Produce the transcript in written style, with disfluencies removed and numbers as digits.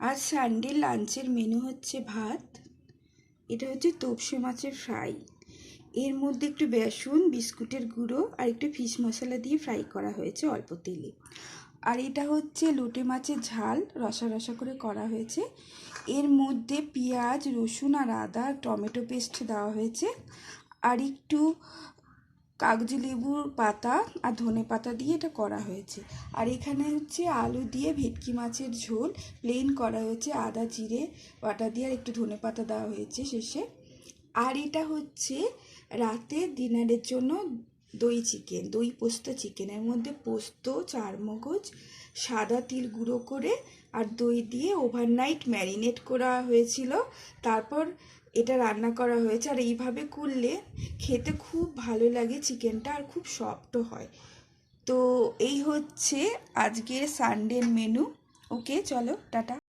আজ সানডে লাঞ্চের মেনু হচ্ছে ভাত, এটা হচ্ছে তোপসে মাছের ফ্রাই, এর মধ্যে একটু বেসন, বিস্কুটের গুঁড়ো আর একটু ফিশ মশলা দিয়ে ফ্রাই করা হয়েছে অল্প তেলে। আর এটা হচ্ছে লোটে মাছের ঝাল, রসা রসা করে করা হয়েছে, এর মধ্যে পেঁয়াজ, রসুন আর আদা টমেটো পেস্ট দেওয়া হয়েছে, আর একটু কাগজি লেবুর পাতা আর ধনে পাতা দিয়ে এটা করা হয়েছে। আর এখানে হচ্ছে আলু দিয়ে ভেটকি মাছের ঝোল প্লেন করা হয়েছে, আদা জিরে বাটা দিয়ে আর একটু ধনে পাতা দেওয়া হয়েছে শেষে। আর এটা হচ্ছে রাতে ডিনারের জন্য দই চিকেন, দই পোস্ত চিকেনের মধ্যে পোস্ত, চারমগজ, সাদা তিল গুঁড়ো করে আর দই দিয়ে ওভারনাইট ম্যারিনেট করা হয়েছিল, তারপর এটা রান্না করা হয়েছে। আর এইভাবে করলে খেতে খুব ভালো লাগে চিকেনটা, আর খুব সফটও হয়। তো এই হচ্ছে আজকের সানডের মেনু। ওকে, চলো টাটা।